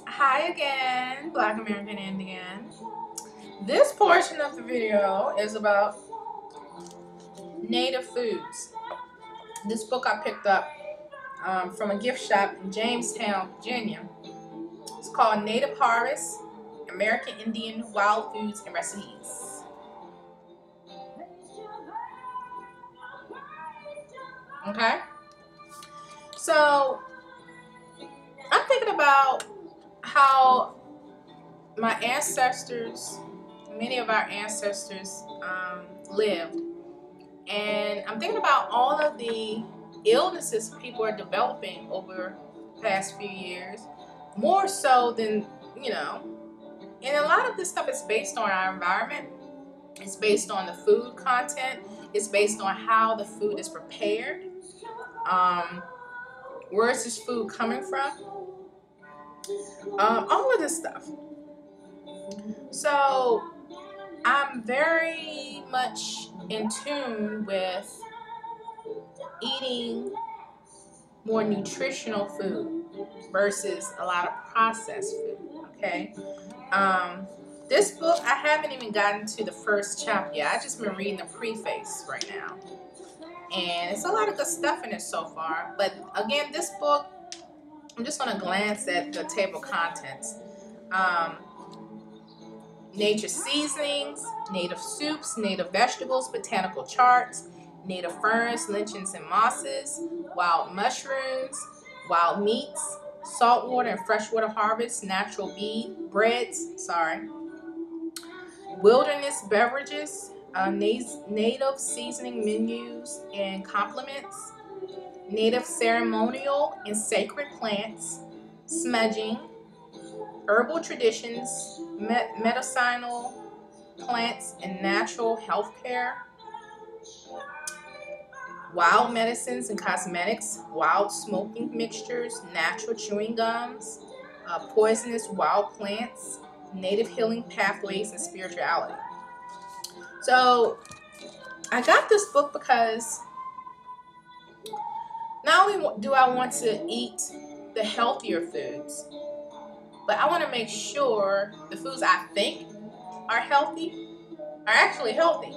Hi again, Black American Indian. This portion of the video is about native foods. This book I picked up from a gift shop in Jamestown, Virginia. It's called Native Harvest, American Indian Wild Foods and Recipes. Okay? So, I'm thinking about how my ancestors, many of our ancestors lived. And I'm thinking about all of the illnesses people are developing over the past few years, more so than, you know, and a lot of this stuff is based on our environment. It's based on the food content. It's based on how the food is prepared. Um, where is this food coming from? All of this stuff. So I'm very much in tune with eating more nutritional food versus a lot of processed food. Okay. This book, I haven't even gotten to the first chapter yet. I just been reading the preface right now, and it's a lot of good stuff in it so far. But again, this book, I'm just going to glance at the table of contents. Nature seasonings, native soups, native vegetables, botanical charts, native ferns, lichens, and mosses, wild mushrooms, wild meats, saltwater and freshwater harvests, natural breads, wilderness beverages, native seasoning menus and complements, native ceremonial and sacred plants, smudging, herbal traditions, medicinal plants and natural health care, wild medicines and cosmetics, wild smoking mixtures, natural chewing gums, poisonous wild plants, native healing pathways, and spirituality. So I got this book because not only do I want to eat the healthier foods, but I want to make sure the foods I think are healthy are actually healthy.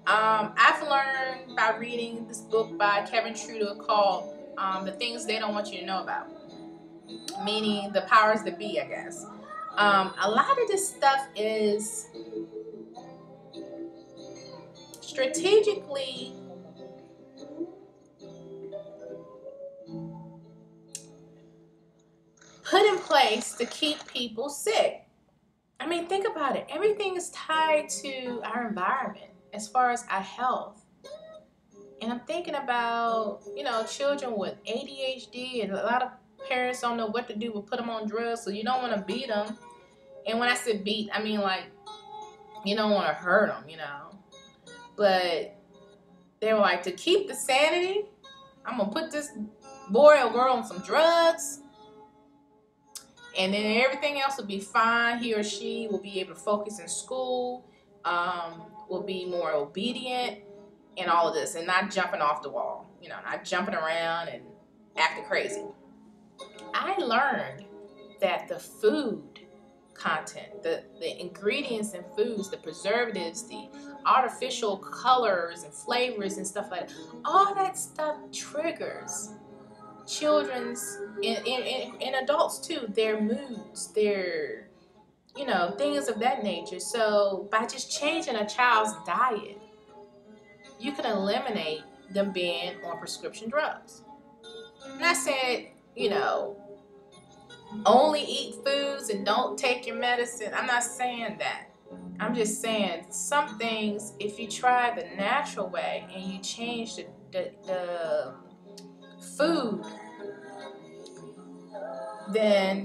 I've learned by reading this book by Kevin Trudeau called The Things They Don't Want You to Know About, meaning the powers that be, I guess. A lot of this stuff is strategically put in place to keep people sick. I mean, think about it. Everything is tied to our environment as far as our health. And I'm thinking about, children with ADHD, and a lot of parents don't know what to do but put them on drugs, so you don't want to beat them. And when I say beat, I mean like you don't want to hurt them. But they were like, to keep the sanity, I'm going to put this boy or girl on some drugs, and then everything else will be fine. He or she will be able to focus in school, will be more obedient, and all of this, and not jumping off the wall, not jumping around and acting crazy. I learned that the food content, the ingredients in foods, the preservatives, the artificial colors and flavors and stuff like that, all that stuff triggers children's and adults too, their moods, their things of that nature. So by just changing a child's diet, you can eliminate them being on prescription drugs. I'm not saying, only eat foods and don't take your medicine. I'm not saying that. I'm just saying some things, if you try the natural way and you change the food, then,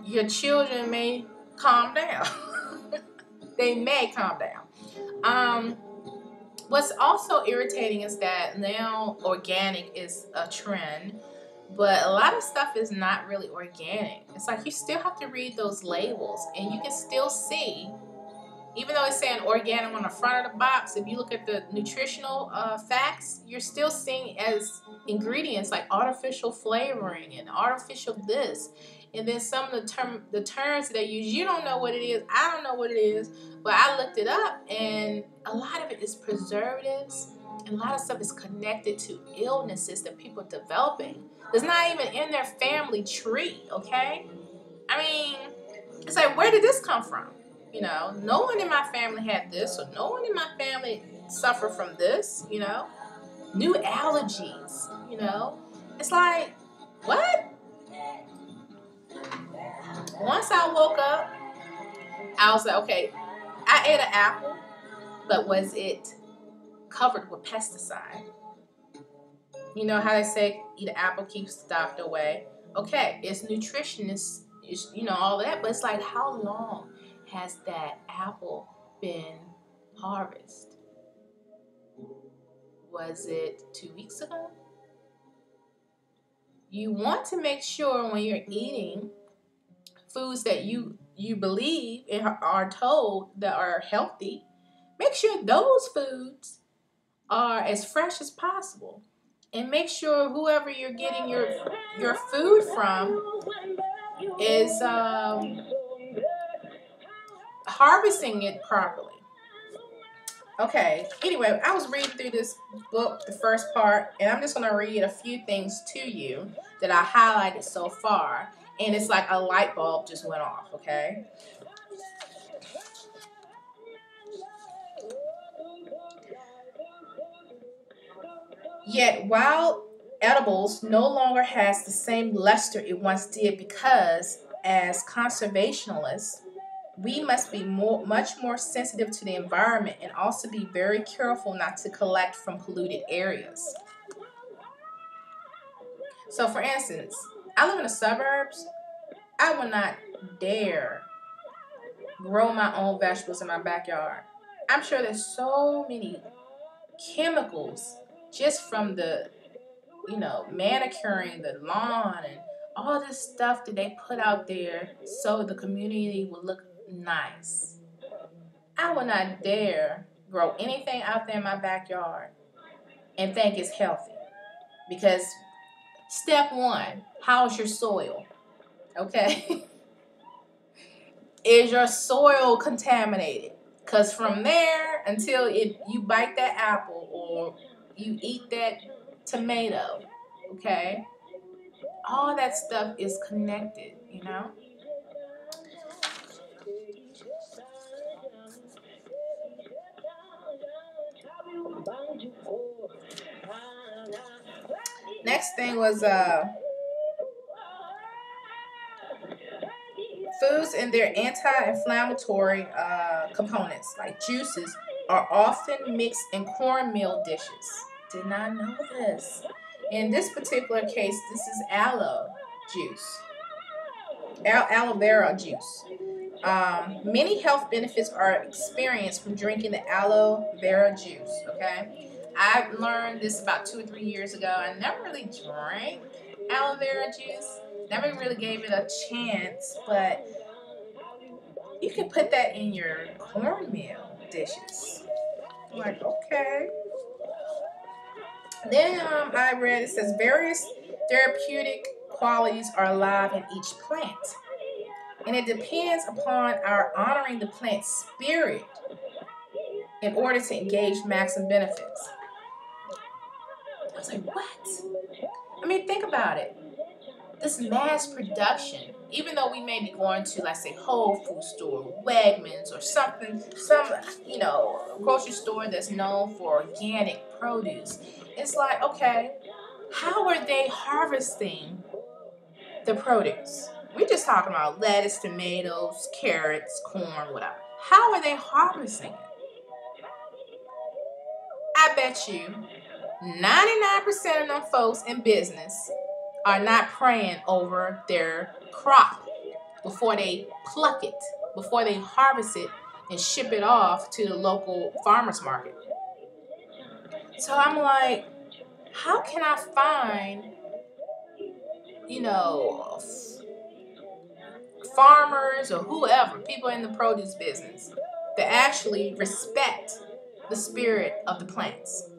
your children may calm down. They may calm down. What's also irritating is that now organic is a trend, but a lot of stuff is not really organic. It's like you still have to read those labels, and you can still see Even though it's saying organic on the front of the box, if you look at the nutritional facts, you're still seeing as ingredients like artificial flavoring and artificial this. And then some of the terms that they use, you don't know what it is. I don't know what it is. But I looked it up, and a lot of it is preservatives. And a lot of stuff is connected to illnesses that people are developing. It's not even in their family tree, okay? I mean, it's like, where did this come from? You know, no one in my family had this, or no one in my family suffered from this, you know. New allergies, you know. It's like, what? Once I woke up, I was like, okay, I ate an apple, but was it covered with pesticide? You know how they say eat an apple keeps the doctor away? Okay, it's nutrition, it's you know, all that, but it's like, how long has that apple been harvested? Was it 2 weeks ago? You want to make sure when you're eating foods that you believe and are told that are healthy, make sure those foods are as fresh as possible. And make sure whoever you're getting your food from is harvesting it properly. Okay, anyway, I was reading through this book, the first part, and I'm just going to read a few things to you that I highlighted so far. And it's like a light bulb just went off, okay? Yet, wild edibles no longer has the same luster it once did because, as conservationists, we must be much more sensitive to the environment and also be very careful not to collect from polluted areas. So, for instance, I live in the suburbs. I would not dare grow my own vegetables in my backyard. I'm sure there's so many chemicals just from the, you know, manicuring the lawn and all this stuff that they put out there so the community will look nice. I would not dare grow anything out there in my backyard and think it's healthy. Because step one, how's your soil? Okay? Is your soil contaminated? Because from there until you bite that apple or you eat that tomato, okay, all that stuff is connected, you know. Next thing was foods and their anti-inflammatory components, like juices, are often mixed in cornmeal dishes. Did not know this. In this particular case, this is aloe juice, aloe vera juice. Many health benefits are experienced from drinking the aloe vera juice, okay? I learned this about 2 or 3 years ago. I never really drank aloe vera juice. Never really gave it a chance, but you can put that in your cornmeal dishes. I'm like, okay. Then I read it says various therapeutic qualities are alive in each plant. And it depends upon our honoring the plant's spirit in order to engage maximum benefits. I was like, what? I mean, think about it. This mass production, even though we may be going to, let's say, Whole Food store, Wegmans, or something, some, you know, grocery store that's known for organic produce, it's like, okay, how are they harvesting the produce? We're just talking about lettuce, tomatoes, carrots, corn, whatever. How are they harvesting it? I bet you 99% of them folks in business are not praying over their crop before they pluck it, before they harvest it and ship it off to the local farmer's market. So I'm like, how can I find, you know, farmers or whoever, people in the produce business, that actually respect the spirit of the plants.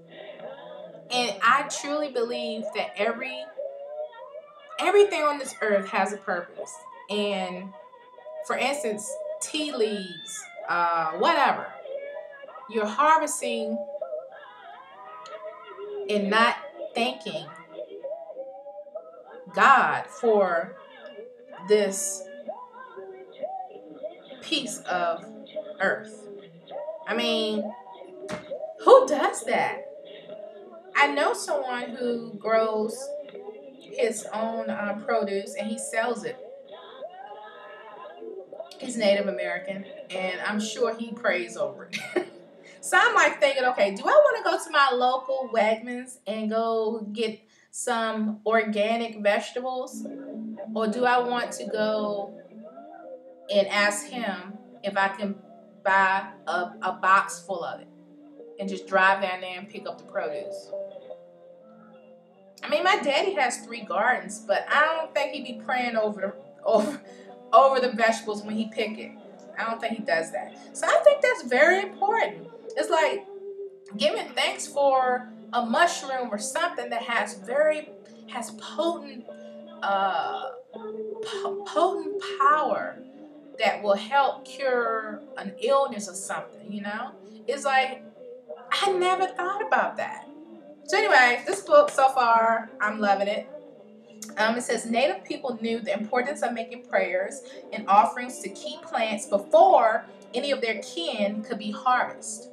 And I truly believe that everything on this earth has a purpose. And for instance, tea leaves, whatever, you're harvesting and not thanking God for this piece of earth. I mean, who does that? I know someone who grows his own produce and he sells it. He's Native American, and I'm sure he prays over it. So I'm like thinking, okay, do I want to go to my local Wegmans and go get some organic vegetables? Or do I want to go and ask him if I can buy a box full of it and just drive down there and pick up the produce? I mean, my daddy has 3 gardens, but I don't think he'd be praying over the vegetables when he pick it. I don't think he does that. So I think that's very important. It's like giving thanks for a mushroom or something that has potent potent power that will help cure an illness or something, you know? It's like, I never thought about that. So anyway, this book so far, I'm loving it. It says Native people knew the importance of making prayers and offerings to key plants before any of their kin could be harvested.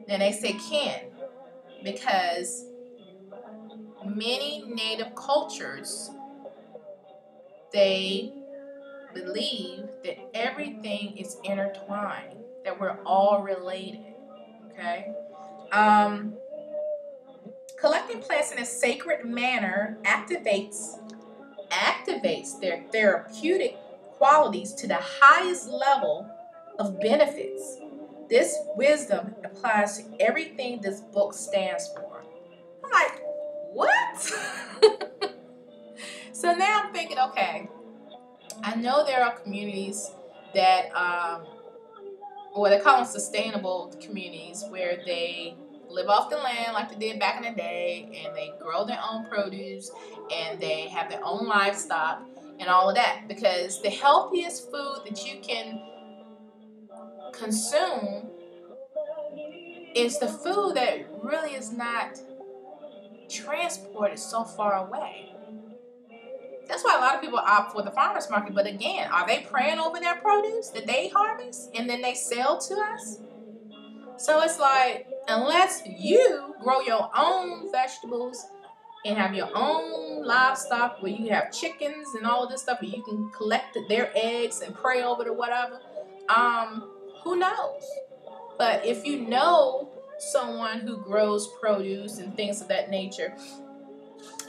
And they say kin because many Native cultures, they believe that everything is intertwined, that we're all related, okay? Collecting plants in a sacred manner activates their therapeutic qualities to the highest level of benefits. This wisdom applies to everything this book stands for. I'm like, what? So now I'm thinking, okay, I know there are communities that, or they call them sustainable communities, where they live off the land like they did back in the day, and they grow their own produce, and they have their own livestock and all of that. Because the healthiest food that you can consume is the food that really is not transported so far away. That's why a lot of people opt for the farmer's market. But again, are they praying over their produce that they harvest and then they sell to us? So it's like, unless you grow your own vegetables and have your own livestock where you have chickens and all of this stuff, and you can collect their eggs and pray over it or whatever, who knows? But if you know someone who grows produce and things of that nature,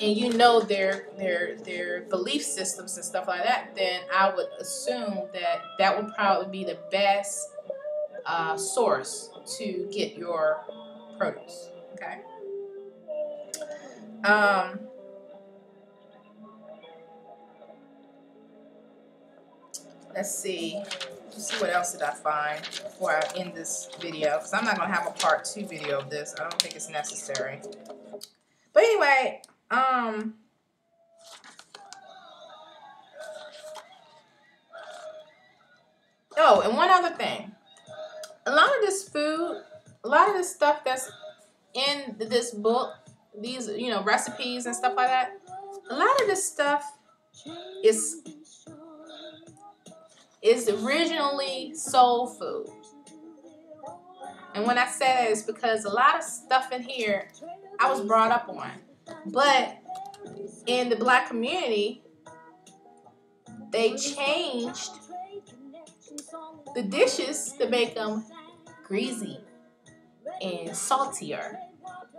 and you know their belief systems and stuff like that, then I would assume that would probably be the best source to get your produce. Okay. Let's see what else did I find before I end this video, because I'm not going to have a part 2 video of this. I don't think it's necessary. But anyway, oh, and one other thing. A lot of this stuff that's in this book, these, recipes and stuff like that, a lot of this stuff is originally soul food. And when I say that, it's because a lot of stuff in here I was brought up on. But in the Black community, they changed the dishes to make them greasy and saltier,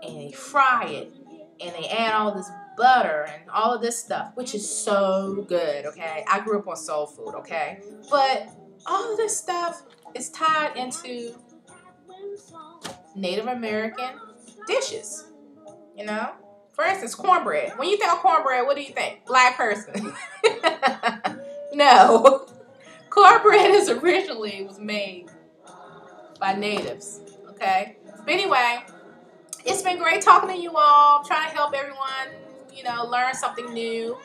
and they fry it, and they add all this butter and all of this stuff, which is so good, okay? I grew up on soul food, okay? But all of this stuff is tied into Native American dishes, For instance, cornbread. When you think of cornbread, what do you think? Black person. No. Cornbread is originally was made by natives. Okay. But anyway, it's been great talking to you all. I'm trying to help everyone, learn something new.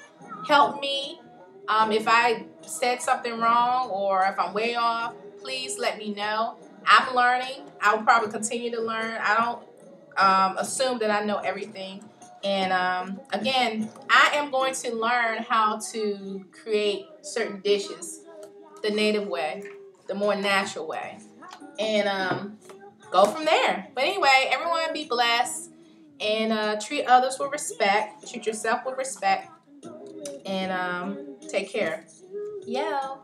Help me. If I said something wrong or if I'm way off, please let me know. I'm learning. I will probably continue to learn. I don't assume that I know everything. And again, I am going to learn how to create certain dishes the native way, the more natural way. And go from there. But anyway, everyone be blessed and treat others with respect. Treat yourself with respect. And take care. Yeah.